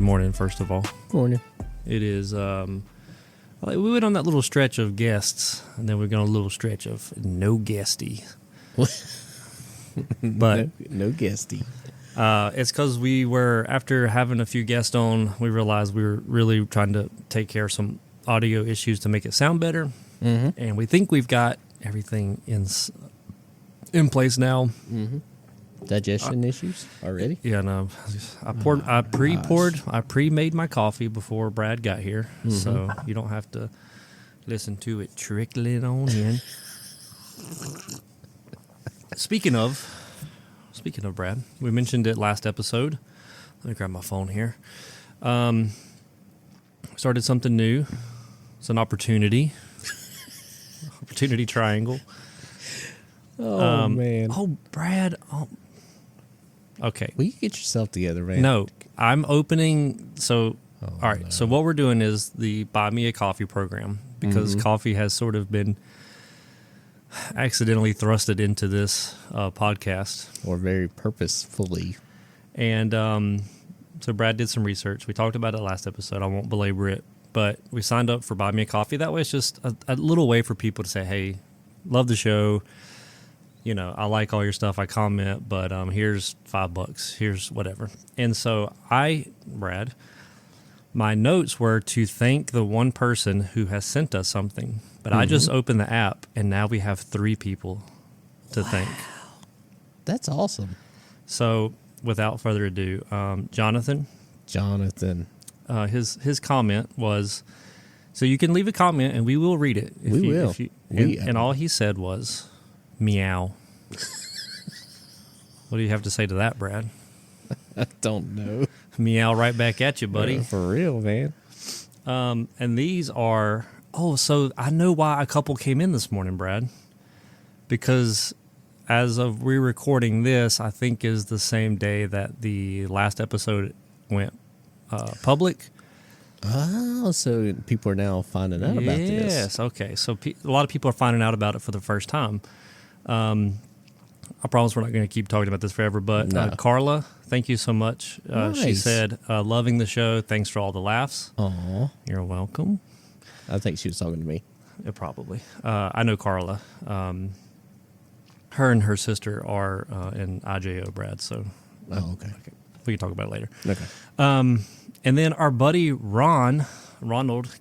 morning, first of all. Morning. It is, we went on that little stretch of guests, and then we're going on a little stretch of no guesty. But no guesty. It's because we were, after having a few guests on, we realized we were really trying to take care of some audio issues to make it sound better. Mm-hmm. And we think we've got everything in place now. Mm-hmm. Digestion issues already? Yeah, no. I pre-made my coffee before Brad got here, so you don't have to listen to it trickling on in. Speaking of Brad, we mentioned it last episode. Let me grab my phone here. Started something new. It's an opportunity. Opportunity triangle. Oh, man. Oh, Brad. Oh. Okay. Will you get yourself together, man? No, I'm opening. So, all right. no. So what we're doing is the Buy Me a Coffee program, because coffee has sort of been accidentally thrusted into this podcast. Or very purposefully. And so Brad did some research. We talked about it last episode. I won't belabor it. But we signed up for Buy Me a Coffee. That way it's just a little way for people to say, hey, love the show. You know, I like all your stuff. I comment, but here's $5. Here's whatever. And so Brad, my notes were to thank the one person who has sent us something. But I just opened the app, and now we have 3 people to thank. That's awesome. So without further ado, Jonathan. His comment was, so you can leave a comment, and we will read it. We will. And all he said was, meow. What do you have to say to that, Brad? I don't know. Meow right back at you, buddy. For real, man. And these are... Oh, so I know why a couple came in this morning, Brad. Because as of re-recording this, I think is the same day that the last episode went public. Oh, so people are now finding out about this. Yes, okay. So a lot of people are finding out about it for the first time. I promise we're not going to keep talking about this forever, but No. Carla, thank you so much. Nice. She said, loving the show. Thanks for all the laughs. Aw. You're welcome. I think she was talking to me. Yeah, probably. I know Carla. Her and her sister are in IJO, Brad, so Okay. we can talk about it later. Okay. And then our buddy Ronald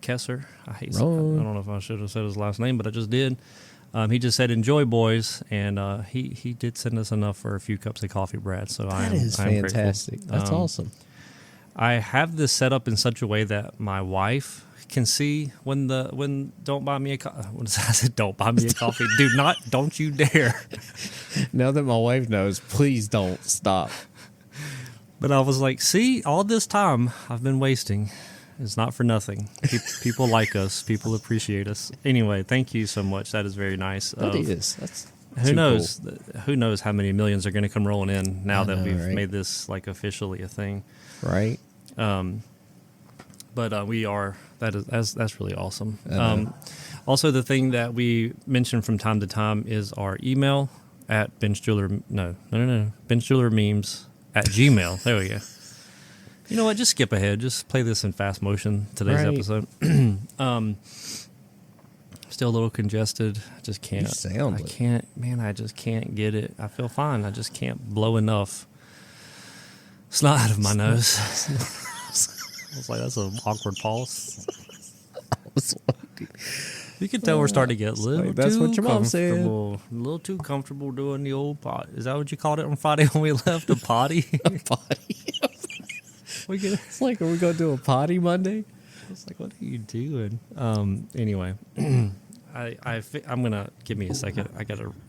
Kesser. I don't know if I should have said his last name, but I just did. He just said, enjoy, boys. And he did send us enough for a few cups of coffee, Brad. So That is fantastic. Grateful. That's awesome. I have this set up in such a way that my wife can see when don't buy me a coffee. When I said don't buy me a coffee, don't you dare. Now that my wife knows, please don't stop. But I was like, see, all this time I've been wasting. It's not for nothing. People like us. People appreciate us. Anyway, thank you so much. That is very nice. That is. That's who knows? Cool. Who knows how many millions are going to come rolling in now that we've made this like officially a thing, right? But we are. That's really awesome. Also, the thing that we mention from time to time is our email at benchjewelermemes@gmail. There we go. You know what? Just skip ahead. Just play this in fast motion. Today's episode. Still a little congested. I just can't. You sound. I can't. Man, I just can't get it. I feel fine. I just can't blow enough snot out of my nose. I was like, that's an awkward pause. You can tell we're starting to get a little that's too what your mom said. comfortable. A little too comfortable doing the old pot. Is that what you called it on Friday when we left? A potty? A potty. It's like, are we going to do a potty Monday? I was like, what are you doing? Anyway, I'm going to, give me a second.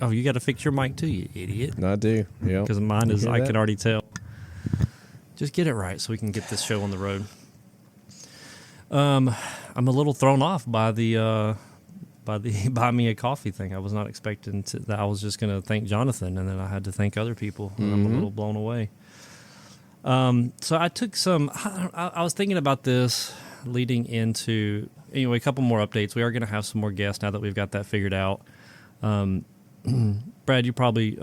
You got to fix your mic too, you idiot. I do, yeah. Because mine is, I can already tell. Just get it right so we can get this show on the road. I'm a little thrown off by the buy me a coffee thing. I was not expecting that. I was just going to thank Jonathan, and then I had to thank other people. And I'm a little blown away. So I took I was thinking about this leading into, anyway, a couple more updates. We are going to have some more guests now that we've got that figured out. Brad, you probably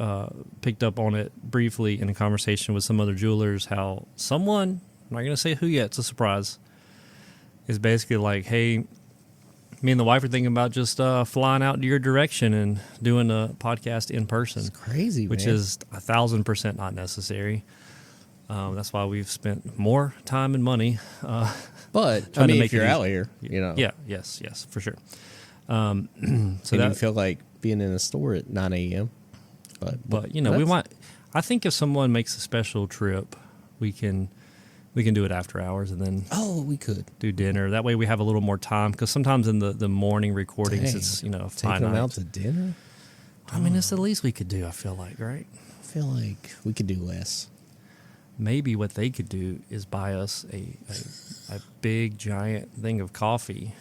picked up on it briefly in a conversation with some other jewelers, how someone I'm not going to say who yet. It's a surprise. Is basically like, hey, me and the wife are thinking about just flying out to your direction and doing a podcast in person. It's crazy, which man. is 1,000% not necessary. That's why we've spent more time and money. But trying to make if you're it out easy. here, Yeah, yes, for sure. So and you feel like being in a store at 9 a.m. But we might. I think if someone makes a special trip, we can do it after hours and then we could do dinner. That way we have a little more time because sometimes in the morning recordings, Dang. it's taking finite. them out to dinner. I mean, it's the least we could do. I feel like, right? I feel like we could do less. Maybe what they could do is buy us a big giant thing of coffee,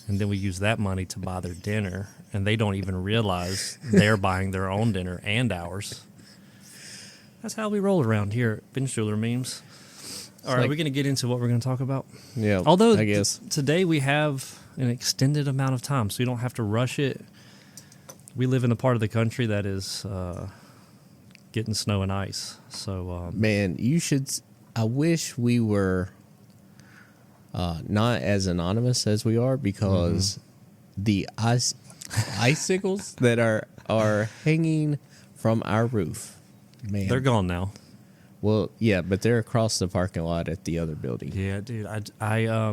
and then we use that money to buy their dinner, and they don't even realize they're buying their own dinner and ours. That's how we roll around here at Bench Jeweler Memes. All right, like, are we going to get into what we're going to talk about? Yeah, Although I guess today we have an extended amount of time, so you don't have to rush it. We live in a part of the country that is getting snow and ice. So, man, you should. I wish we were not as anonymous as we are because the icicles that are hanging from our roof, man, they're gone now. Well, yeah, but they're across the parking lot at the other building. Yeah, dude. I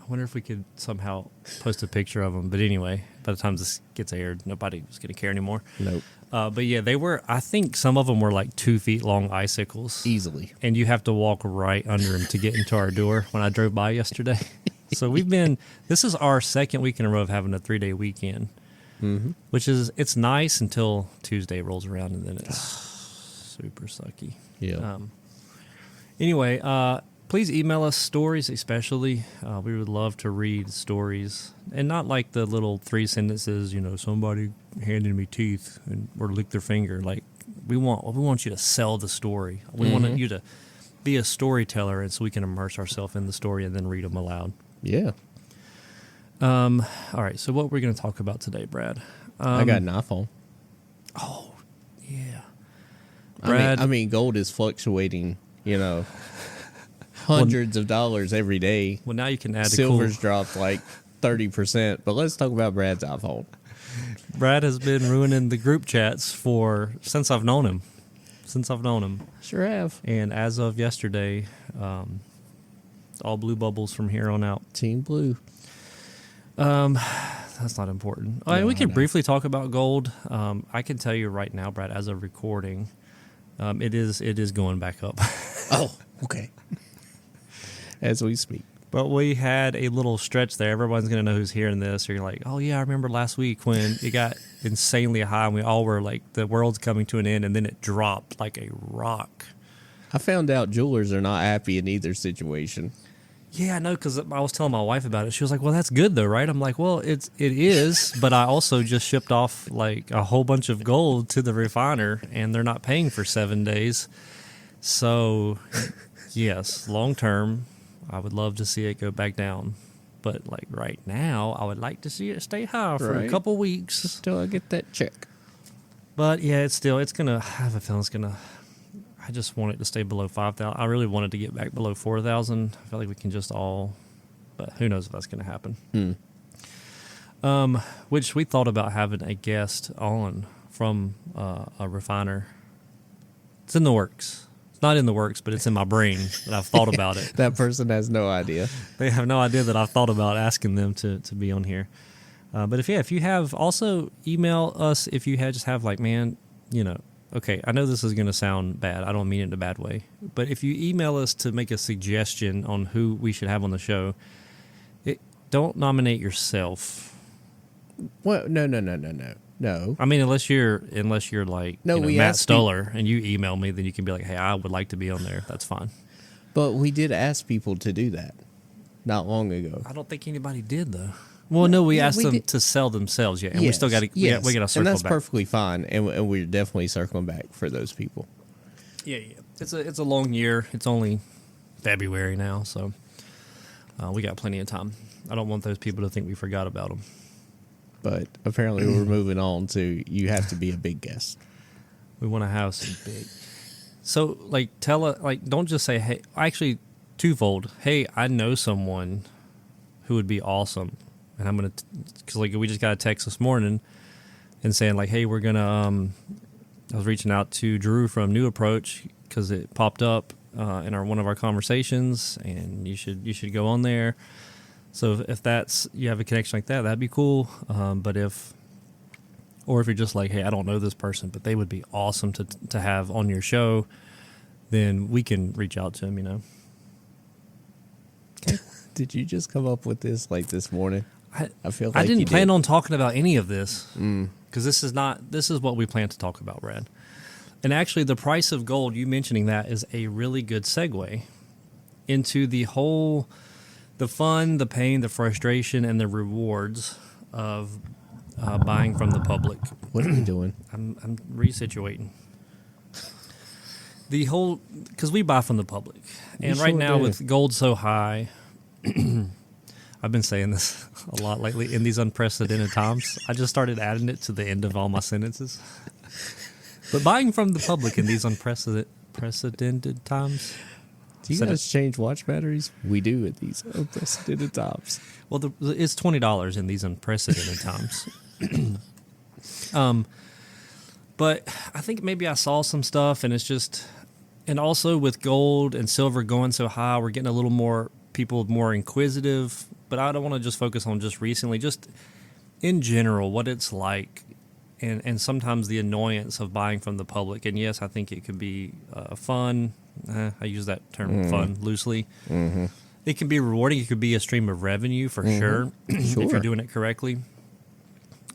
wonder if we could somehow post a picture of them. But anyway, by the time this gets aired, nobody was going to care anymore. Nope. But yeah, they were. I think some of them were like 2 feet long icicles, Easily. and you have to walk right under them to get into our door. When I drove by yesterday, so we've been. This is our second week in a row of having a 3-day weekend, which is it's nice until Tuesday rolls around, and then it's super sucky. Yeah. Anyway, please email us stories, especially. We would love to read stories, and not like the little 3 sentences. Somebody handed me teeth or licked their finger. Like we want you to sell the story. We want you to be a storyteller, and so we can immerse ourselves in the story and then read them aloud. Yeah. All right. So what we're going to talk about today, Brad? I got an iPhone. Oh, yeah. Brad, I mean, gold is fluctuating, hundreds of dollars every day. well, now you can add Silver's dropped like 30%, but let's talk about Brad's iPhone. Brad has been ruining the group chats since I've known him. Sure have. And as of yesterday, all blue bubbles from here on out. Team Blue. That's not important. No, we can I know. briefly talk about gold. I can tell you right now, Brad, as of recording, it is going back up. Oh, okay. As we speak. But we had a little stretch there. Everyone's going to know who's hearing this. Or you're like, oh, yeah, I remember last week when it got insanely high and we all were like, the world's coming to an end, and then it dropped like a rock. I found out jewelers are not happy in either situation. Yeah, I know, because I was telling my wife about it. She was like, well, that's good, though, right? I'm like, well, it is, but I also just shipped off like a whole bunch of gold to the refiner, and they're not paying for 7 days. So, yes, long term, I would love to see it go back down. But like right now, I would like to see it stay high for a Right. couple weeks. Till I get that check. But yeah, I have a feeling it's gonna. I just want it to stay below 5,000. I really want it to get back below 4,000. I feel like we can just but who knows if that's gonna happen. Which we thought about having a guest on from a refiner. It's in the works. It's not in the works, but it's in my brain that I've thought about it. That person has no idea. They have no idea that I've thought about asking them to be on here. But if you have, also email us if you just have like, man, okay, I know this is going to sound bad. I don't mean it in a bad way. But if you email us to make a suggestion on who we should have on the show, don't nominate yourself. Well, no. I mean, unless you're like we Matt asked Stoller and you email me, then you can be like, hey, I would like to be on there. That's fine. But we did ask people to do that not long ago. I don't think anybody did, though. Well, no, we asked them did. to sell themselves, and we still got to we got to circle and that's back. perfectly fine, and we're definitely circling back for those people. Yeah. It's a long year. It's only February now, so we got plenty of time. I don't want those people to think we forgot about them. But apparently we're moving on to you have to be a big guest. We want to have some big. So, don't just say, hey. Actually, twofold. Hey, I know someone who would be awesome, and I'm gonna because like we just got a text this morning and saying like, hey, we're gonna. I was reaching out to Drew from New Approach because it popped up in one of our conversations, and you should go on there. So if that's you have a connection like that, that'd be cool. But if you're just like, hey, I don't know this person, but they would be awesome to have on your show, then we can reach out to them. You know. Did you just come up with this like this morning? I feel like I didn't you plan did. on talking about any of this because this is what we plan to talk about, Brad. And actually, the price of gold, you mentioning that, is a really good segue into the fun, the pain, the frustration, and the rewards of buying from the public. What are you doing? I'm resituating. Because we buy from the public. And right now, with gold so high, I've been saying this a lot lately, in these unprecedented times. I just started adding it to the end of all my sentences. But buying from the public in these unprecedented times. Do you guys change watch batteries? We do at these unprecedented times. Well, it's $20 in these unprecedented times. But I think maybe I saw some stuff, and it's just, and also with gold and silver going so high, we're getting a little more people more inquisitive. But I don't want to just focus on just recently, just in general, what it's like. And sometimes the annoyance of buying from the public. And yes, I think it could be fun. I use that term fun loosely. Mm-hmm. It can be rewarding. It could be a stream of revenue for sure, if you're doing it correctly.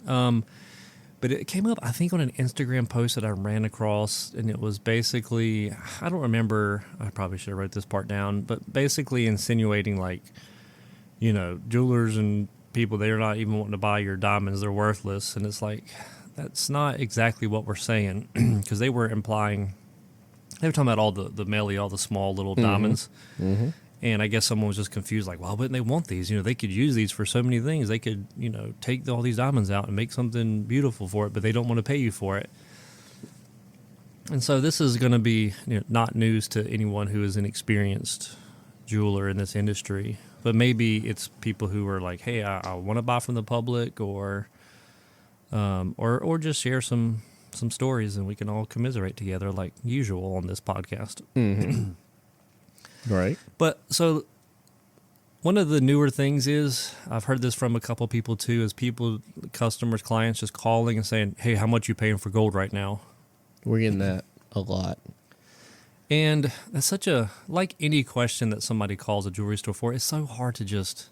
But it came up, I think, on an Instagram post that I ran across. And it was basically, I don't remember. I probably should have wrote this part down. But basically insinuating like, you know, jewelers and people, they're not even wanting to buy your diamonds. They're worthless. And it's like, that's not exactly what we're saying, because they were talking about all the melee, all the small little diamonds. Mm-hmm. And I guess someone was just confused, like, well, wouldn't they want these? You know, they could use these for so many things. They could, you know, take all these diamonds out and make something beautiful for it, but they don't want to pay you for it. And so this is going to be, you know, not news to anyone who is an experienced jeweler in this industry, but maybe it's people who are like, hey, I want to buy from the public, or just share some stories, and we can all commiserate together like usual on this podcast. Mm-hmm. Right. But so one of the newer things is, I've heard this from a couple people too, is customers, clients just calling and saying, hey, how much you paying for gold right now? We're getting that a lot. And that's such like any question that somebody calls a jewelry store for, it's so hard to just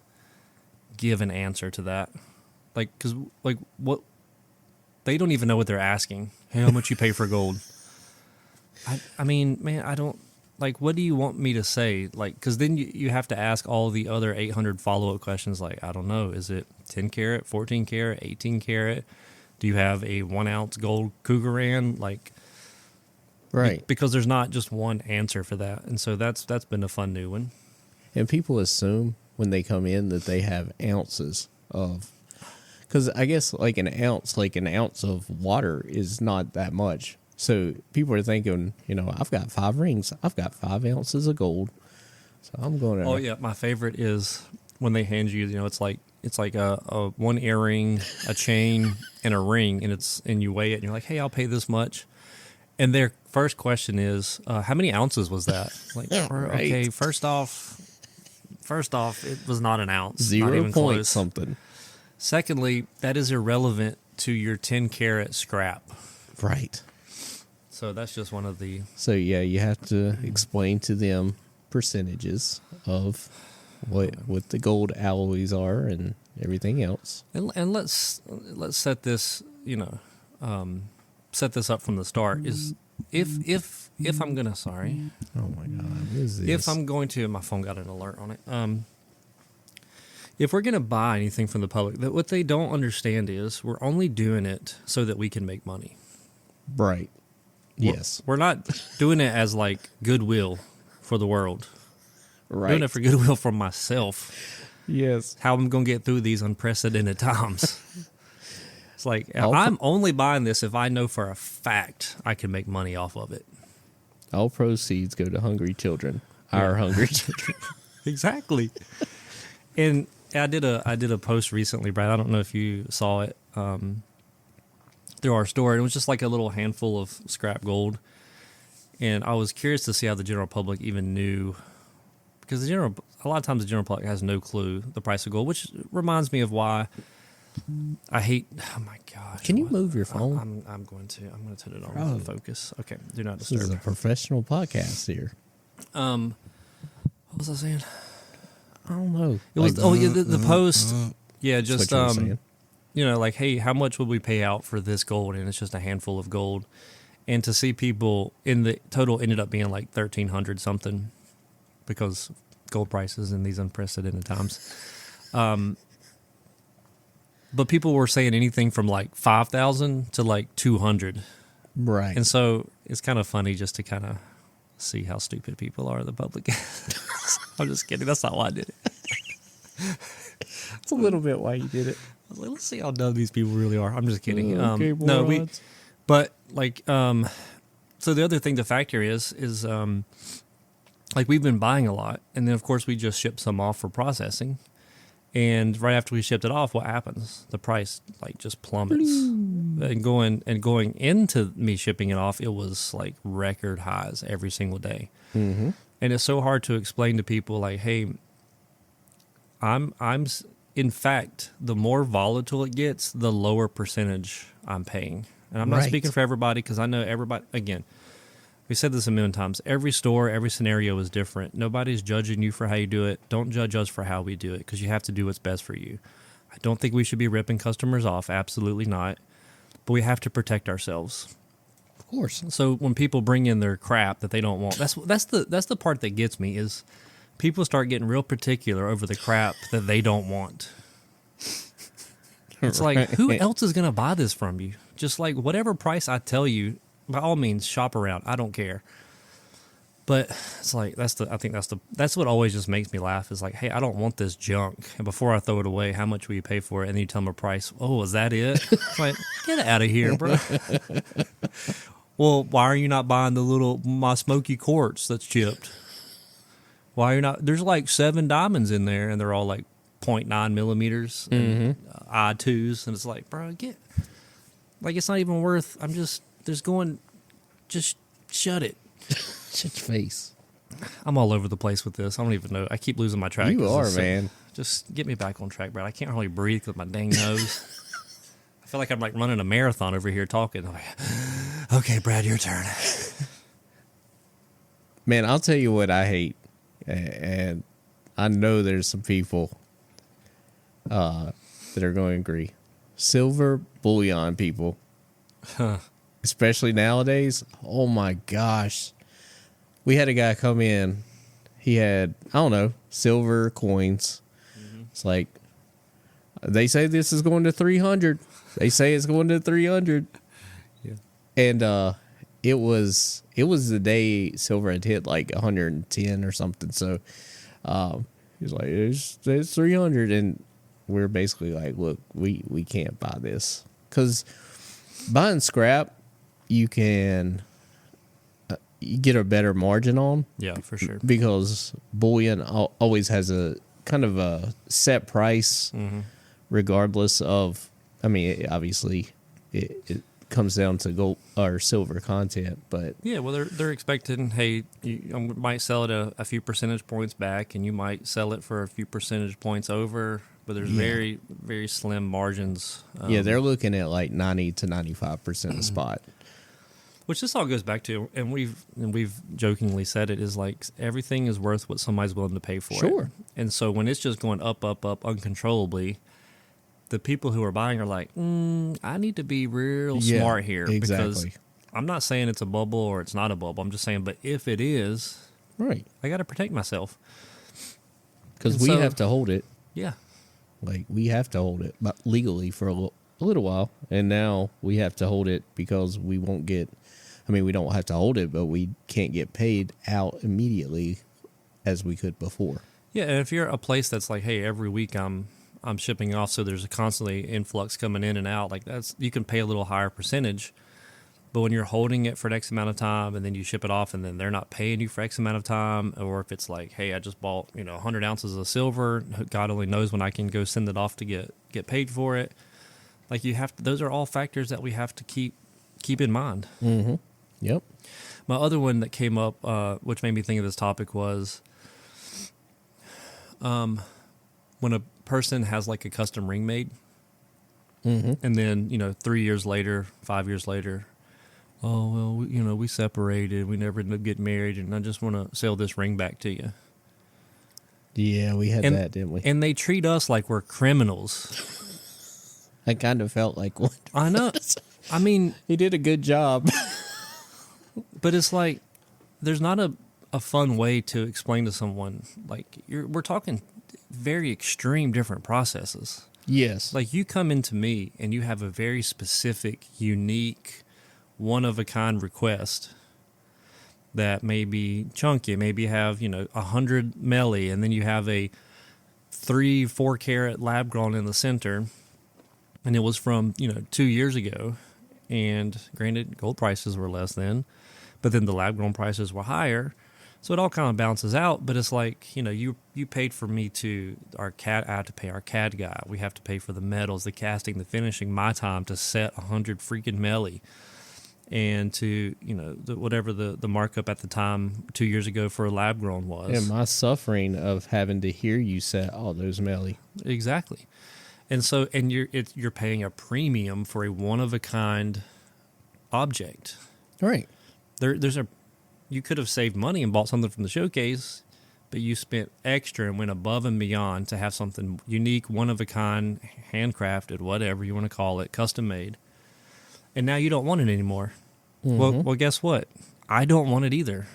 give an answer to that. Like, because like what, they don't even know what they're asking. Hey, how much you pay for gold? I mean, man, I don't, like, what do you want me to say? Like, because then you have to ask all the other 800 follow-up questions. Like, I don't know. Is it 10 karat, 14 karat, 18 karat? Do you have a 1 ounce gold Cougaran? Like, right. Because there's not just one answer for that. And so that's been a fun new one. And people assume when they come in that they have ounces of, because I guess like an ounce of water is not that much. So people are thinking, you know, I've got 5 rings. I've got 5 ounces of gold. So I'm going to. Oh, yeah. My favorite is when they hand you, you know, it's like a one earring, a chain, and a ring, and you weigh it, and you're like, hey, I'll pay this much. And their first question is, how many ounces was that? Like, right. Okay, first off, it was not an ounce. 0 not even point close. something. Secondly, that is irrelevant to your 10 karat scrap. Right. So that's just one of the... So, yeah, you have to explain to them percentages of what the gold alloys are and everything else. And let's set this, you know, set this up from the start. Is if I'm going to, sorry. Oh, my God. What is this? If I'm going to, my phone got an alert on it. If we're going to buy anything from the public, that what they don't understand is we're only doing it so that we can make money. Right. Yes. We're not doing it as like goodwill for the world. Right. We're doing it for goodwill for myself. Yes. How I'm going to get through these unprecedented times. It's like, I'm only buying this if I know for a fact I can make money off of it. All proceeds go to hungry children. our hungry. Exactly. And I did a post recently, Brad. I don't know if you saw it through our store. It was just like a little handful of scrap gold, and I was curious to see how the general public even knew, because a lot of times the general public has no clue the price of gold, which reminds me of why I hate. Oh my gosh! Can you move your phone? I'm going to turn it on. Focus. Okay, do not disturb. This is a professional podcast here. What was I saying? I don't know. It was the post. Yeah, just like, hey, how much would we pay out for this gold? And it's just a handful of gold. And to see people in the total ended up being like 1,300 something, because gold prices in these unprecedented times. But people were saying anything from like 5,000 to like 200. Right. And so it's kind of funny just to kind of see how stupid people are in the public. I'm just kidding. That's not why I did it. It's a little bit why you did it. I was like, let's see how dumb these people really are. I'm just kidding. Okay, but like, so the other thing to factor is like, we've been buying a lot, and then of course we just ship some off for processing, and right after we shipped it off, what happens? The price like just plummets. And going into me shipping it off, it was like record highs every single day. Mm-hmm. And it's so hard to explain to people like, hey, I'm in fact, the more volatile it gets, the lower percentage I'm paying. And I'm not speaking for everybody, because I know everybody, again, we said this a million times. Every store, every scenario is different. Nobody's judging you for how you do it. Don't judge us for how we do it, because you have to do what's best for you. I don't think we should be ripping customers off. Absolutely not. But we have to protect ourselves. Of course. So when people bring in their crap that they don't want, that's the part that gets me, is people start getting real particular over the crap that they don't want. It's like, who else is going to buy this from you? Just like whatever price I tell you, by all means, shop around. I don't care. But it's like, that's what always just makes me laugh, is like, hey, I don't want this junk. And before I throw it away, how much will you pay for it? And then you tell them a price. Oh, is that it? It's like, get out of here, bro. Well, why are you not buying my smoky quartz that's chipped? Why are you not? There's like 7 diamonds in there, and they're all like 0.9 millimeters and I2s. And it's like, bro, it's not even worth. Just shut it. Shut your face. I'm all over the place with this. I don't even know. I keep losing my track. You are, man. Just get me back on track, Brad. I can't hardly breathe because my dang nose. I feel like I'm like running a marathon over here talking. I'm like, okay, Brad, your turn. Man, I'll tell you what I hate. And I know there's some people that are going to agree. Silver bullion people. Huh. Especially nowadays. Oh, my gosh. We had a guy come in. He had, I don't know, silver coins. Mm-hmm. It's like, they say this is going to 300. They say it's going to 300. Yeah. And it was the day silver had hit like 110 or something. So he's like, it's 300. And we're basically like, look, we can't buy this. Because buying scrap, you can you get a better margin on. Yeah, for sure. Because bullion always has a kind of a set price, regardless of, I mean, obviously it comes down to gold or silver content, but yeah, well, they're expecting, hey, you might sell it a few percentage points back, and you might sell it for a few percentage points over, but there's very, very slim margins. Yeah, they're looking at like 90 to 95% of spot. Which this all goes back to, and we've jokingly said it, is like everything is worth what somebody's willing to pay for it. Sure. And so when it's just going up uncontrollably, the people who are buying are like, I need to be real smart here. Exactly. Because I'm not saying it's a bubble or it's not a bubble. I'm just saying, but if it is, right, I got to protect myself. Because we have to hold it. Yeah. Like, we have to hold it legally for a little while. And now we have to hold it because we won't get, I mean, we don't have to hold it, but we can't get paid out immediately as we could before. Yeah, and if you're a place that's like, hey, every week I'm shipping off, so there's a constantly influx coming in and out, like you can pay a little higher percentage. But when you're holding it for an X amount of time and then you ship it off and then they're not paying you for X amount of time, or if it's like, hey, I just bought 100 ounces of silver, God only knows when I can go send it off to get paid for it. Like you have to, those are all factors that we have to keep in mind. Mm-hmm. Yep. My other one that came up, which made me think of this topic, was when a person has like a custom ring made, and then 3 years later, 5 years later, oh well, we separated, we never ended up getting married, and I just want to sell this ring back to you. Yeah, we had that, didn't we? And they treat us like we're criminals. I kind of felt like one. I know. I mean, he did a good job. But it's like there's not a fun way to explain to someone, like we're talking very extreme different processes. Yes. Like you come into me and you have a very specific, unique, one-of-a-kind request that may be chunky. Maybe you have, 100 melli, and then you have a 3-4 carat lab grown in the center, and it was from, 2 years ago. And granted, gold prices were less then, but then the lab grown prices were higher. So it all kind of balances out, but it's like, you paid for me I have to pay our CAD guy. We have to pay for the metals, the casting, the finishing, my time to set 100 freaking melli. And to, whatever the markup at the time 2 years ago for a lab grown was. And my suffering of having to hear you set all those melli. Exactly. And so, and you're paying a premium for a one-of-a-kind object. Right. You could have saved money and bought something from the showcase, but you spent extra and went above and beyond to have something unique, one-of-a-kind, handcrafted, whatever you want to call it, custom-made. And now you don't want it anymore. Mm-hmm. Well, guess what? I don't want it either.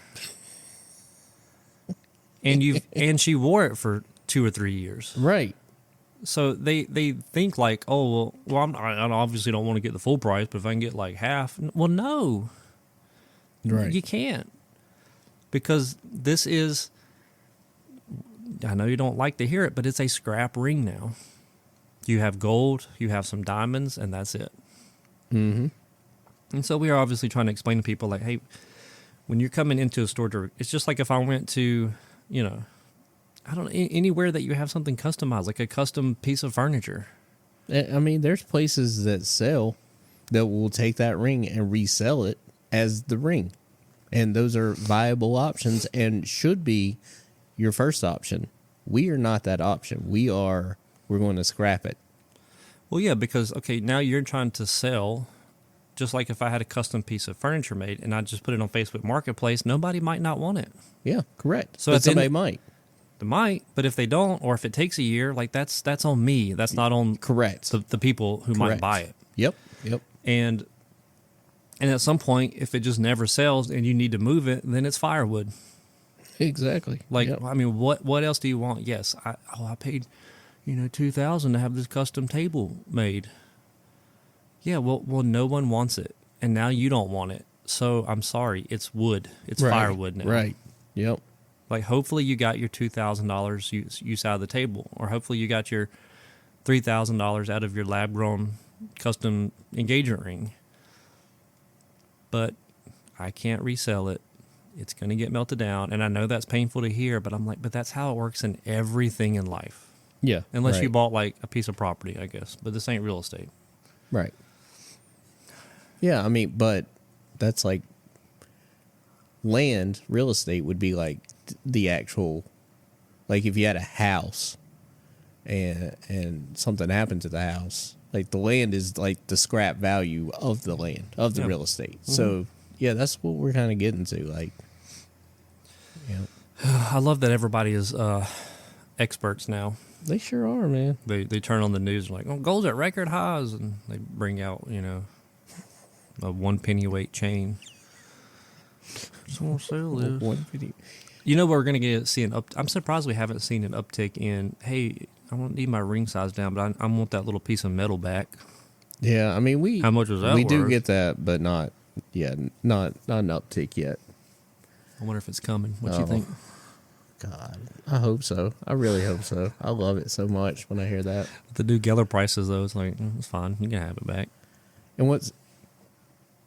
And she wore it for 2 or 3 years. Right. So they think like, oh, well I obviously don't want to get the full price, but if I can get like half. Well, no. Right. You can't. Because this is, I know you don't like to hear it, but it's a scrap ring now. You have gold, you have some diamonds, and that's it. Mm-hmm. And so we are obviously trying to explain to people like, hey, when you're coming into a store, it's just like if I went to, I don't know, anywhere that you have something customized, like a custom piece of furniture. I mean, there's places that sell that will take that ring and resell it as the ring. And those are viable options and should be your first option. We are not that option. We're going to scrap it. Well, yeah, because, okay, now you're trying to sell, just like if I had a custom piece of furniture made and I just put it on Facebook Marketplace, nobody might not want it. Yeah, correct. So but somebody might. They might, but if they don't, or if it takes a year, like that's on me. That's not on correct the people who might buy it. Yep. And at some point, if it just never sells and you need to move it, then it's firewood. Exactly. Like, I mean, what else do you want? Yes, I paid, $2,000 to have this custom table made. Yeah, well, no one wants it, and now you don't want it. So I'm sorry, it's wood. It's firewood now. Right. Yep. Like, hopefully you got your $2,000 use out of the table, or hopefully you got your $3,000 out of your lab-grown custom engagement ring. But I can't resell it. It's going to get melted down, and I know that's painful to hear, but I'm like, but that's how it works in everything in life. Yeah. Unless you bought, like, a piece of property, I guess. But this ain't real estate. Right. Yeah, I mean, but that's like land, real estate would be like the actual, like if you had a house and something happened to the house, like the land is like the scrap value of the land, of the real estate. Mm-hmm. So, yeah, that's what we're kind of getting to. Like, I love that everybody is experts now. They sure are, man. They turn on the news and like, oh, gold's at record highs, and they bring out, a 1 penny weight chain. Just want to sell this. 1 penny. We're going to see I'm surprised we haven't seen an uptick in, hey, I don't need my ring size down, but I want that little piece of metal back. Yeah, I mean, how much was that? We do get that, but not an uptick yet. I wonder if it's coming. What you think? God, I hope so. I really hope so. I love it so much when I hear that. The new Geller prices, though, it's like, it's fine. You can have it back. And what's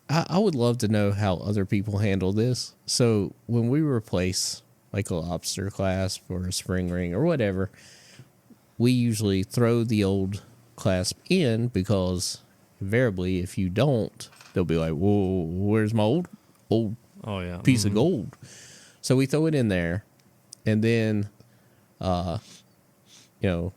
I would love to know how other people handle this. So when we replace like a lobster clasp or a spring ring or whatever, we usually throw the old clasp in because invariably, if you don't, they'll be like, "Whoa, where's my old Oh yeah, piece of gold?" So we throw it in there, and then, you know,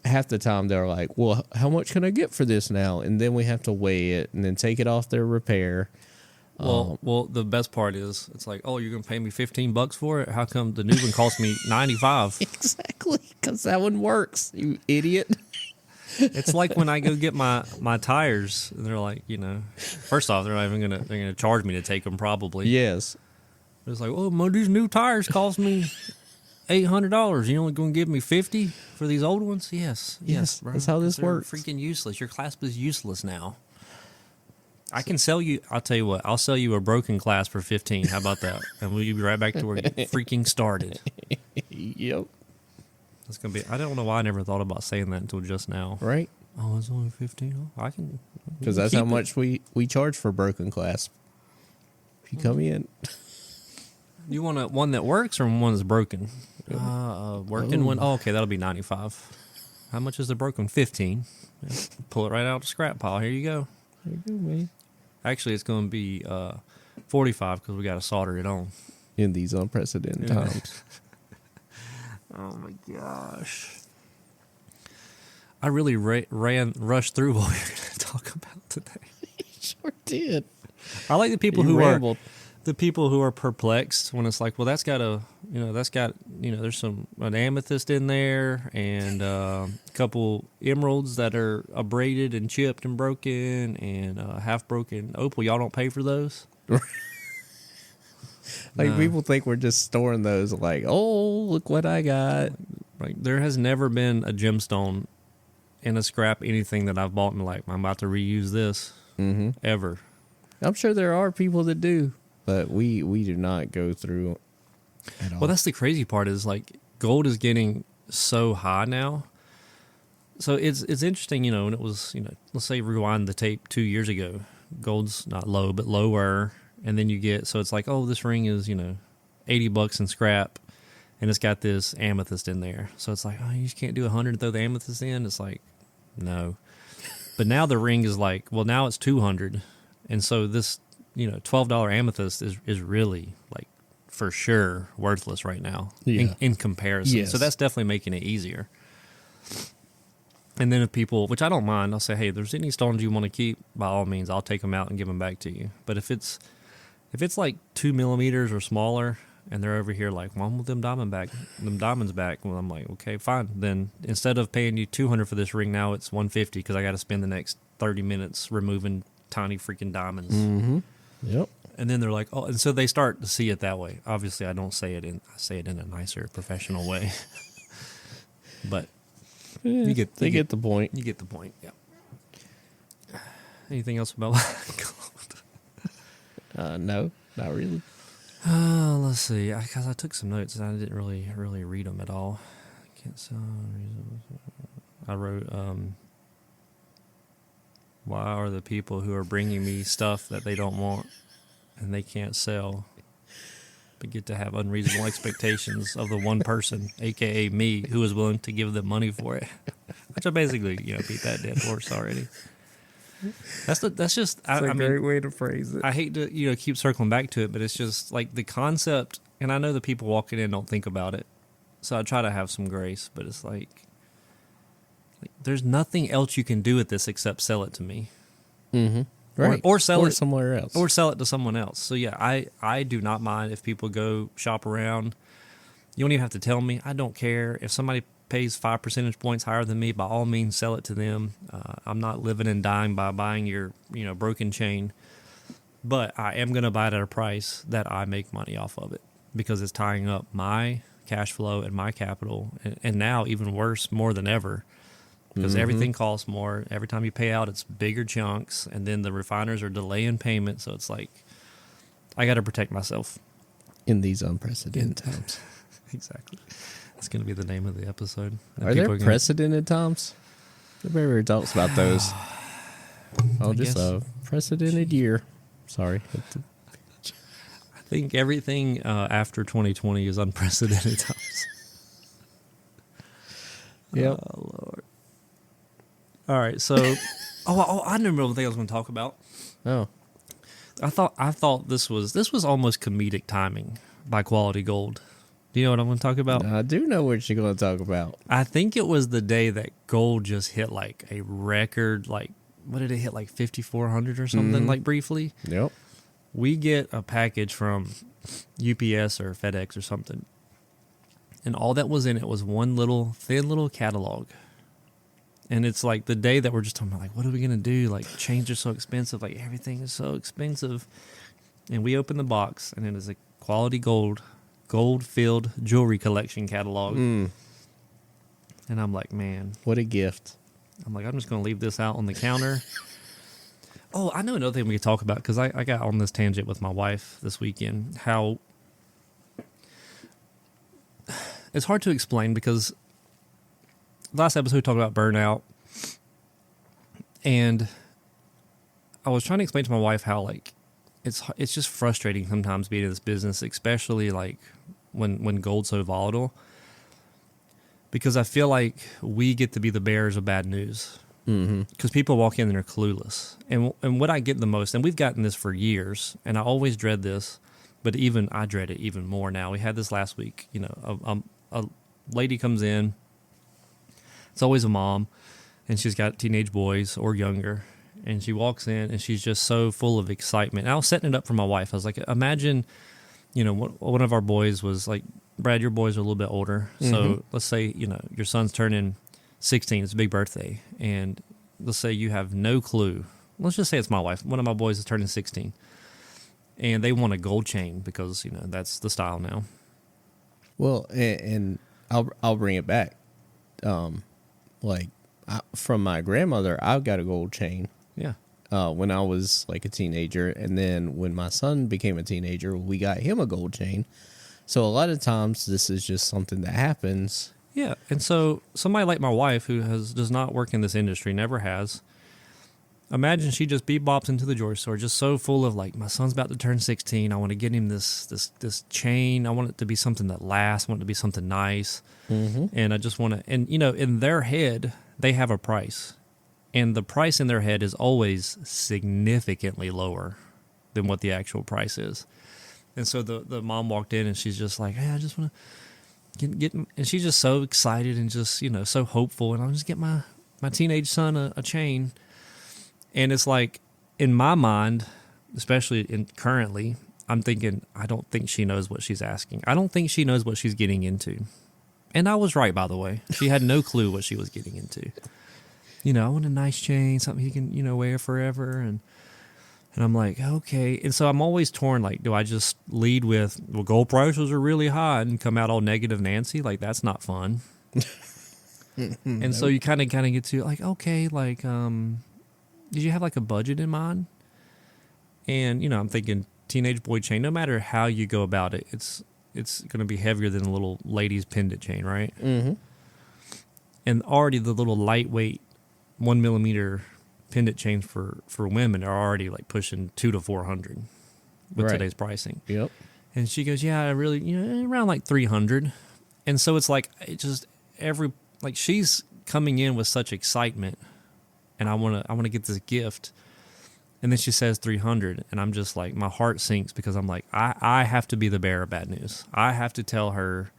half the time they're like, "Well, how much can I get for this now?" And then we have to weigh it and then take it off their repair. Well, the best part is it's like, oh, you're gonna pay me $15 for it. How come the new one cost me $95? Exactly, because that one works, you idiot. It's like when I go get my tires, and they're like, first off, they're not even they're gonna charge me to take them probably. Yes. It's like, oh, these new tires cost me $800. You only gonna give me $50 for these old ones? Yes, bro. That's how this They're works. Freaking useless. Your clasp is useless now. I can sell you. I'll tell you what. I'll sell you a broken clasp for $15. How about that? And we'll be right back to where you freaking started. Yep. It's gonna be. I don't know why I never thought about saying that until just now. Right. Oh, it's only $15. Oh, I can. Because that's how much we charge for broken clasp. If you come in. You want one that works or one that's broken? Working one. Oh, okay, that'll be $95. How much is the broken? $15. Yeah, pull it right out of the scrap pile. Here you go. There you go, man. Actually, it's going to be $45 because we got to solder it on. In these unprecedented times. Oh my gosh! I really rushed through what we were going to talk about today. You sure did. I like the people You rambled. The people who are perplexed when it's like, well, there's an amethyst in there and a couple emeralds that are abraded and chipped and broken and half broken opal. Y'all don't pay for those? Like, No. people think we're just storing those like, oh, look what I got. Like, there has never been a gemstone in a scrap anything that I've bought and like, I'm about to reuse this ever. I'm sure there are people that do, but we do not go through at all. Well, that's the crazy part is like gold is getting so high now. So it's interesting, and it was, let's say rewind the tape 2 years ago. Gold's not low, but lower. And then you get, so it's like, oh, this ring is, $80 in scrap. And it's got this amethyst in there. So it's like, oh, you just can't do 100 and throw the amethyst in. It's like, no. But now the ring is like, well, now it's 200. And so this, $12 amethyst is really like for sure worthless right now in comparison. Yes. So that's definitely making it easier. And then if people, which I don't mind, I'll say, hey, if there's any stones you want to keep, by all means, I'll take them out and give them back to you. But if it's like 2 millimeters or smaller, and they're over here like, well, I want them diamonds back. Well, I'm like, okay, fine. Then instead of paying you $200 for this ring, now it's $150 because I got to spend the next 30 minutes removing tiny freaking diamonds. Mm-hmm. Yep. And then they're like, oh, and so they start to see it that way. Obviously, I say it in a nicer, professional way. But Yeah, you get the point. You get the point. Yeah. Anything else about gold? No, not really. Let's see. Because I took some notes and I didn't really read them at all. Can't sell. I wrote, why are the people who are bringing me stuff that they don't want and they can't sell, but get to have unreasonable expectations of the one person, a.k.a. me, who is willing to give them money for it? Which I basically, beat that dead horse already. That's just It's a great way to phrase it. I hate to keep circling back to it, but it's just like the concept, and I know the people walking in don't think about it, so I try to have some grace. But it's like there's nothing else you can do with this except sell it to me, Right. or sell it somewhere else, or sell it to someone else. So yeah, I do not mind if people go shop around. You don't even have to tell me. I don't care if somebody pays 5 percentage points higher than me. By all means, sell it to them. I'm not living and dying by buying your broken chain, but I am going to buy it at a price that I make money off of it because it's tying up my cash flow and my capital, and now even worse, more than ever, because everything costs more. Every time you pay out, it's bigger chunks, and then the refiners are delaying payment. So it's like I got to protect myself in these unprecedented times. Exactly. That's going to be the name of the episode. Are there precedented times? Nobody ever talks about those. Oh, just a precedented year. Sorry. I think everything after 2020 is unprecedented times. Yep. Oh, Lord. All right, so... I remember the thing I was going to talk about. Oh. I thought this was almost comedic timing by Quality Gold. Do you know what I'm going to talk about? I do know what you're going to talk about. I think it was the day that gold just hit like a record, like, what did it hit, like 5,400 or something, like briefly? Yep. We get a package from UPS or FedEx or something, and all that was in it was one thin little catalog. And it's like the day that we're just talking about, like, what are we going to do? Like, chains are so expensive. Like, everything is so expensive. And we open the box, and it is a Quality gold-filled jewelry collection catalog. And I'm like, man. What a gift. I'm like, I'm just going to leave this out on the counter. Oh, I know another thing we could talk about, because I got on this tangent with my wife this weekend, how it's hard to explain, because last episode we talked about burnout, and I was trying to explain to my wife how, like, it's just frustrating sometimes being in this business, especially like when gold's so volatile, because I feel like we get to be the bearers of bad news, because people walk in and they're clueless, and what I get the most, and we've gotten this for years, and I always dread this, but I dread it even more now. We had this last week. You know, a lady comes in. It's always a mom, and she's got teenage boys or younger, and she walks in, and she's just so full of excitement. And I was setting it up for my wife. I was like, imagine, you know, one of our boys was like, Brad, your boys are a little bit older, so let's say, you know, your son's turning 16. It's a big birthday, and let's say you have no clue. Let's just say it's my wife. One of my boys is turning 16, and they want a gold chain because, you know, that's the style now. Well, and I'll bring it back. From my grandmother, I got a gold chain. Yeah. When I was like a teenager, and then when my son became a teenager, we got him a gold chain. So a lot of times, this is just something that happens. Yeah, and so somebody like my wife, who does not work in this industry, never has. Imagine she just bebops into the jewelry store, just so full of, like, my son's about to turn 16. I want to get him this chain. I want it to be something that lasts. I want it to be something nice. And I just want to, and, you know, in their head, they have a price. And the price in their head is always significantly lower than what the actual price is. And so the mom walked in, and she's just like, hey, I just want to get, and she's just so excited and just, you know, so hopeful. And I'll just get my teenage son a chain. And it's like, in my mind, especially currently, I'm thinking, I don't think she knows what she's asking. I don't think she knows what she's getting into. And I was right, by the way. She had no clue what she was getting into. You know, I want a nice chain, something he can, you know, wear forever. And I'm like, okay. And so I'm always torn, like, do I just lead with, well, gold prices are really high, and come out all negative Nancy? Like, that's not fun. And so you kind of get to, like, okay, like, did you have like a budget in mind? And, you know, I'm thinking teenage boy chain, no matter how you go about it, it's going to be heavier than a little lady's pendant chain, right? And already the little lightweight 1 millimeter pendant chains for women are already like pushing $200 to $400 with today's pricing. Yep. And she goes, yeah, I really, you know, around like 300. And so it's like, she's coming in with such excitement, and I want to get this gift. And then she says 300, and I'm just like, my heart sinks, because I'm like, I have to be the bearer of bad news. I have to tell her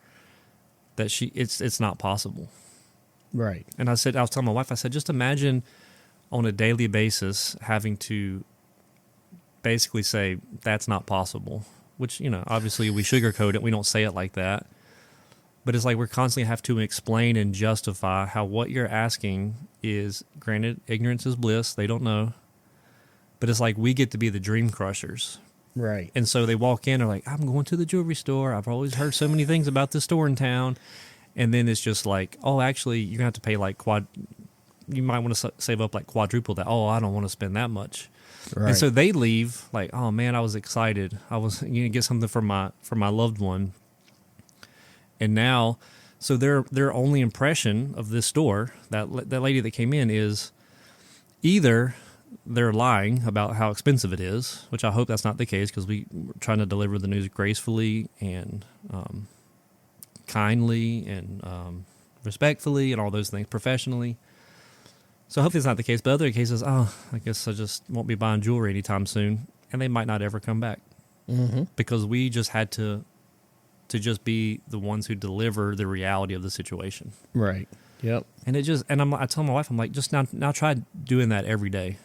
that it's not possible. Right. And I was telling my wife, I said, just imagine on a daily basis having to basically say that's not possible, which, you know, obviously we sugarcoat it. We don't say it like that. But it's like we're constantly have to explain and justify how what you're asking is, granted, ignorance is bliss. They don't know. But it's like we get to be the dream crushers. Right. And so they walk in, they're like, I'm going to the jewelry store. I've always heard so many things about this store in town. And then it's just like, oh, actually, you're going to have to pay like you might want to save up like quadruple that. Oh, I don't want to spend that much. Right. And so they leave like, oh man, I was excited. I was going to get something for my loved one. And now, so their only impression of this store, that lady that came in, is either they're lying about how expensive it is, which I hope that's not the case because we're trying to deliver the news gracefully and kindly and respectfully and all those things, professionally. So hopefully it's not the case. But other cases, I guess I just won't be buying jewelry anytime soon, and they might not ever come back because we just had to just be the ones who deliver the reality of the situation. Right. Yep. And I tell my wife, I'm like, just now try doing that every day,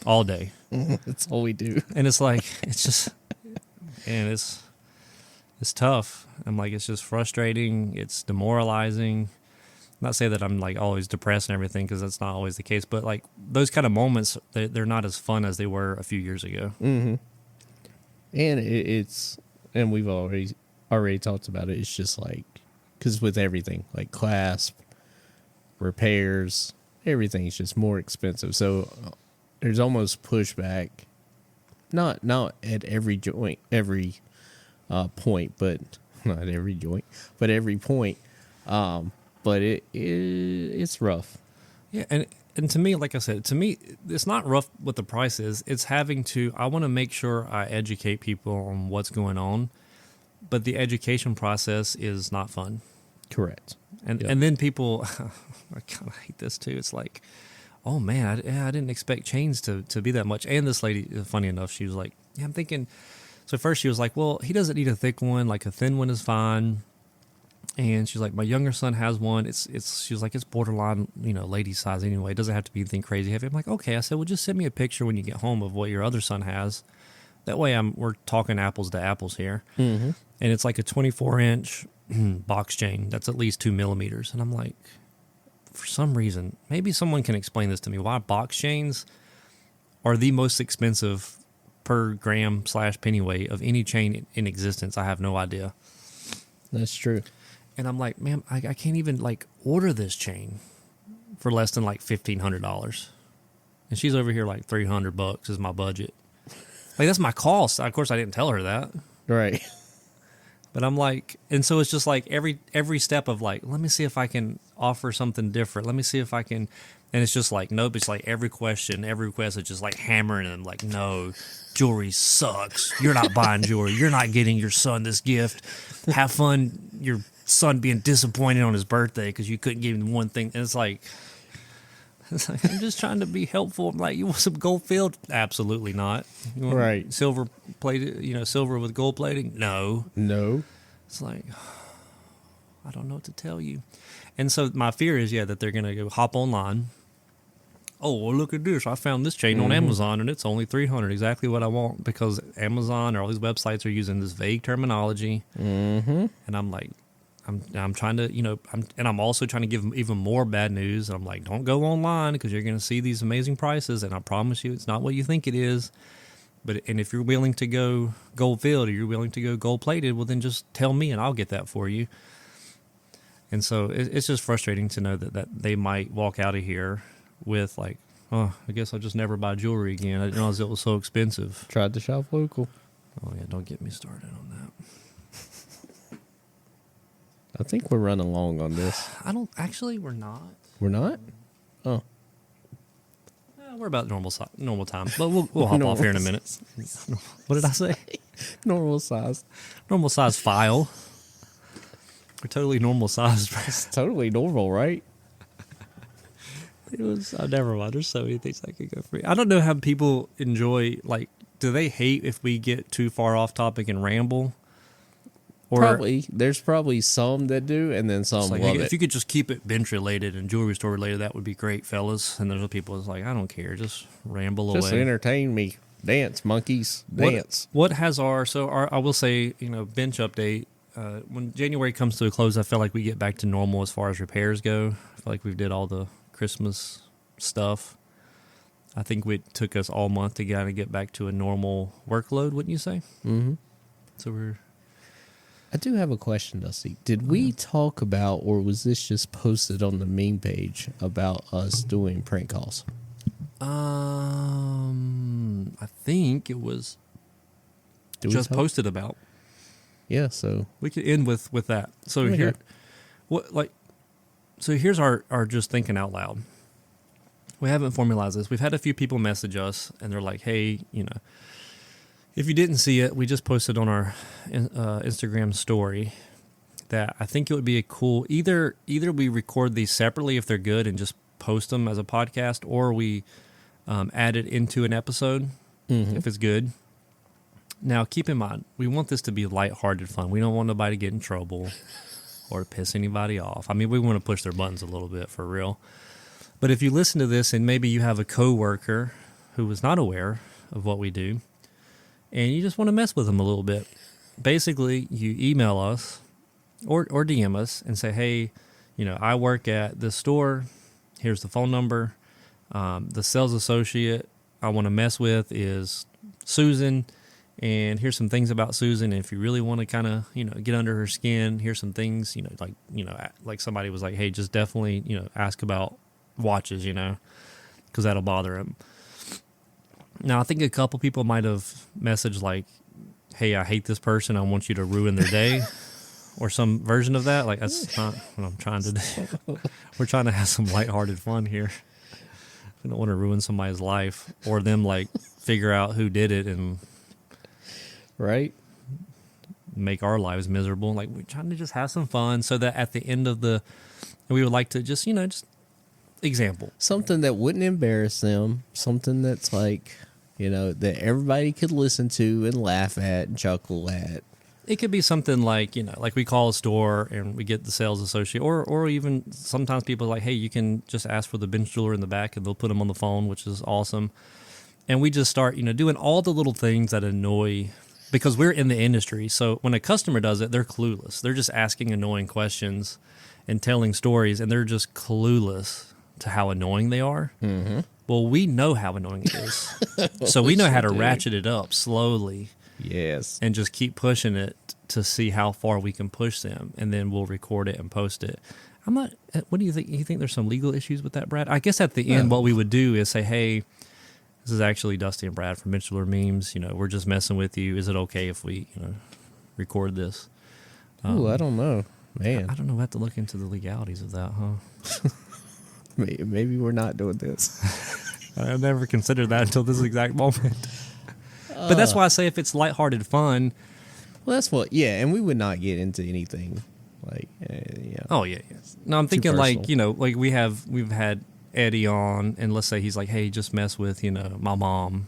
all day. That's all we do. And it's like, it's just, and it's tough. I'm like, it's just frustrating. It's demoralizing. Not say that I'm like always depressed and everything, because that's not always the case. But like those kind of moments, they're not as fun as they were a few years ago. Mm-hmm. And and we've already talked about it. It's just like, because with everything, like clasp, repairs, everything's just more expensive. So there's almost pushback, not at every joint, every point, but not every joint, but every point. But it's rough. Yeah, and to me, like I said, it's not rough what the price is. It's I want to make sure I educate people on what's going on, but the education process is not fun. Correct. And then people, I kind of hate this too. It's like, oh man, I didn't expect chains to be that much. And this lady, funny enough, she was like, yeah, I'm thinking. So first she was like, well, he doesn't need a thick one. Like a thin one is fine. And she's like, my younger son has one. She was like, it's borderline, lady size anyway. It doesn't have to be anything crazy heavy. I'm like, okay. I said, well, just send me a picture when you get home of what your other son has. That way we're talking apples to apples here. Mm-hmm. And it's like a 24-inch box chain that's at least 2 millimeters. And I'm like, for some reason, maybe someone can explain this to me, why box chains are the most expensive per gram / pennyweight of any chain in existence. I have no idea. That's true. And I'm like, man, I can't even like order this chain for less than like $1,500. And she's over here like $300 is my budget. Like that's my cost. Of course, I didn't tell her that. Right. But I'm like, and so it's just like every step of like, let me see if I can offer something different. Let me see if I can. And it's just like, nope. It's like every request is just like hammering them. Like, no, jewelry sucks. You're not buying jewelry. You're not getting your son this gift. Have fun. Your son being disappointed on his birthday because you couldn't give him one thing. And it's like I'm just trying to be helpful. I'm like, you want some gold filled? Absolutely not. You want right. Silver plated, silver with gold plating? No. It's like, I don't know what to tell you. And so my fear is, that they're going to go hop online. Oh, well, look at this. I found this chain on Amazon and it's only $300. Exactly what I want, because Amazon or all these websites are using this vague terminology. Mm-hmm. And I'm like, I'm trying to, I'm also trying to give them even more bad news. And I'm like, don't go online because you're going to see these amazing prices. And I promise you, it's not what you think it is. And if you're willing to go gold filled or you're willing to go gold plated, well, then just tell me and I'll get that for you. And so it's just frustrating to know that they might walk out of here with like, oh, I guess I'll just never buy jewelry again. I didn't realize it was so expensive. Tried to shop local. Oh, yeah, don't get me started on that. I think we're running long on this. We're not. We're not? Oh. We're about normal time, but we'll hop off here in a minute. What did I say? Normal size. Normal size file. We're totally normal sized. It's totally normal, right? It was. Never mind. There's so many things I could go for. I don't know how people enjoy. Like, do they hate if we get too far off topic and ramble? Or probably. There's probably some that do, and then some like, love hey, it. If you could just keep it bench related and jewelry store related, that would be great, fellas. And there's other people that's like, I don't care, just ramble away. Just entertain me. Dance, monkeys, dance. What has our I will say, bench update. When January comes to a close, I feel like we get back to normal as far as repairs go. I feel like we've did all the Christmas stuff. I think it took us all month to kind of get back to a normal workload, wouldn't you say? Mm-hmm. So I do have a question, Dusty. Did we talk about, or was this just posted on the meme page about us doing prank calls? I think it was just posted about. Yeah, so we could end with that. So okay. Here's our just thinking out loud. we haven't formalized this. We've had a few people message us, and they're like, hey, if you didn't see it, we just posted on our Instagram story that I think it would be a cool, either we record these separately if they're good and just post them as a podcast, or we add it into an episode if it's good. Now, keep in mind, we want this to be lighthearted fun. We don't want nobody to get in trouble or piss anybody off. I mean, we want to push their buttons a little bit for real. But if you listen to this and maybe you have a coworker who was not aware of what we do, and you just want to mess with them a little bit, basically you email us or DM us and say, hey, I work at this store. Here's the phone number. The sales associate I want to mess with is Susan, and here's some things about Susan. And if you really want to kind of, get under her skin, here's some things, like somebody was like, hey, just definitely, ask about watches, because that'll bother him. Now, I think a couple people might have messaged like, hey, I hate this person. I want you to ruin their day or some version of that. Like, that's not what I'm trying to do. We're trying to have some lighthearted fun here. We don't want to ruin somebody's life or them like figure out who did it and make our lives miserable. Like, we're trying to just have some fun so that at the end of we would like to just, just example. Something that wouldn't embarrass them. Something that's like, that everybody could listen to and laugh at and chuckle at. It could be something like, like we call a store and we get the sales associate, or even sometimes people are like, hey, you can just ask for the bench jeweler in the back and they'll put them on the phone, which is awesome. And we just start, doing all the little things that annoy, because we're in the industry. So when a customer does it, they're clueless. They're just asking annoying questions and telling stories, and they're just clueless to how annoying they are. Mm-hmm. Well, we know how annoying it is. So we know how to ratchet it up slowly. Yes. And just keep pushing it to see how far we can push them. And then we'll record it and post it. What do you think? You think there's some legal issues with that, Brad? I guess at the end, what we would do is say, hey, this is actually Dusty and Brad from Mitchell Memes. We're just messing with you. Is it okay if we, record this? I don't know, man. I don't know. We have to look into the legalities of that, huh? Maybe we're not doing this. I never considered that until this exact moment. But that's why I say if it's lighthearted fun. Well, that's what, yeah, and we would not get into anything like, Oh, yeah. No, I'm thinking like, like we've had Eddie on, and let's say he's like, hey, just mess with, my mom.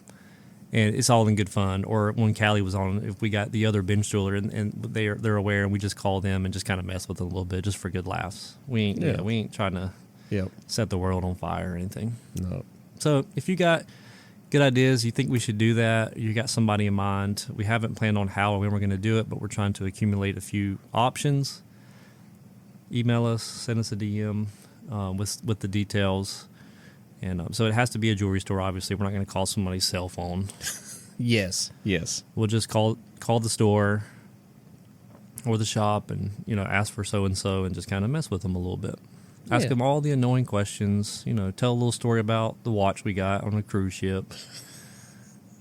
And it's all in good fun. Or when Callie was on, if we got the other bench jeweler and they're aware, and we just call them and just kind of mess with them a little bit just for good laughs. We ain't trying to set the world on fire or anything. No. So if you got good ideas, you think we should do that, you got somebody in mind, we haven't planned on how or when we're going to do it, but we're trying to accumulate a few options, email us, send us a DM with the details. And so it has to be a jewelry store, obviously. We're not going to call somebody's cell phone. Yes. We'll just call the store or the shop and, ask for so-and-so and just kind of mess with them a little bit. Ask them all the annoying questions, tell a little story about the watch we got on a cruise ship,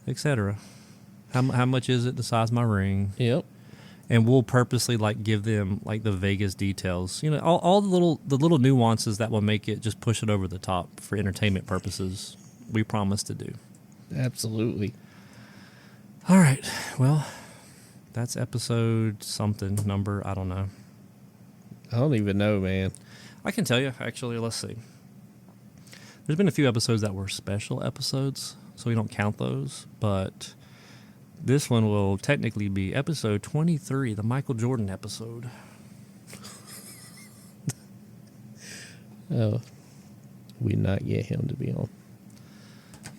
etc. How much is it the size of my ring? Yep. And we'll purposely give them the vaguest details, all the little nuances that will make it just push it over the top for entertainment purposes. We promise to do. Absolutely. All right. Well, that's episode something number. I don't know. I don't even know, man. I can tell you, actually. Let's see. There's been a few episodes that were special episodes, so we don't count those. But this one will technically be episode 23, the Michael Jordan episode. Oh, we not get him to be on.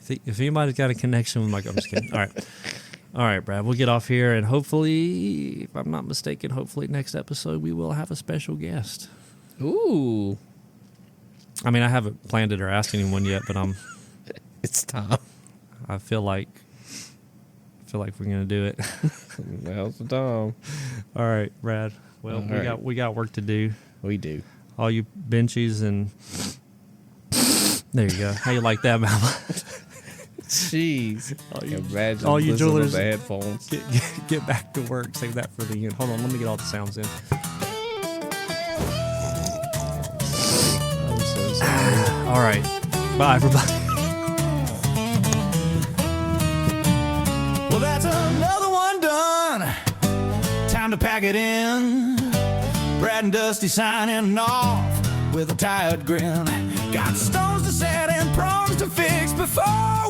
If anybody's got a connection with Michael, I'm just kidding. All right, Brad, we'll get off here, and hopefully, if I'm not mistaken, next episode we will have a special guest. Ooh. I mean, I haven't planned it or asked anyone yet, but it's time. I feel like we're gonna do it. Now's the time. All right, Brad. Well, we got work to do. We do. All you benchies and there you go. How you like that, Mama? Jeez. Imagine all you jewelers, the headphones. Get back to work. Save that for the end. Hold on, let me get all the sounds in. I'm so sorry. All right. Bye, everybody. Well, that's another one done. Time to pack it in. Brad and Dusty signing off with a tired grin. Got stones to set and problems to fix before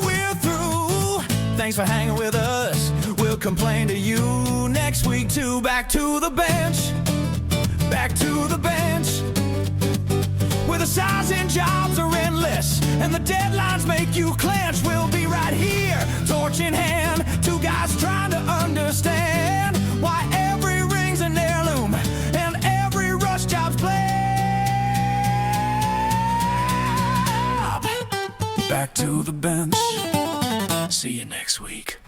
we're through. Thanks for hanging with us. We'll complain to you next week too. Back to the bench. Back to the bench. Where the size and jobs are endless and the deadlines make you clench. We'll be right here, torch in hand. Two guys trying to understand why every ring's an heirloom and every rush job's planned. Back to the bench. See you next week.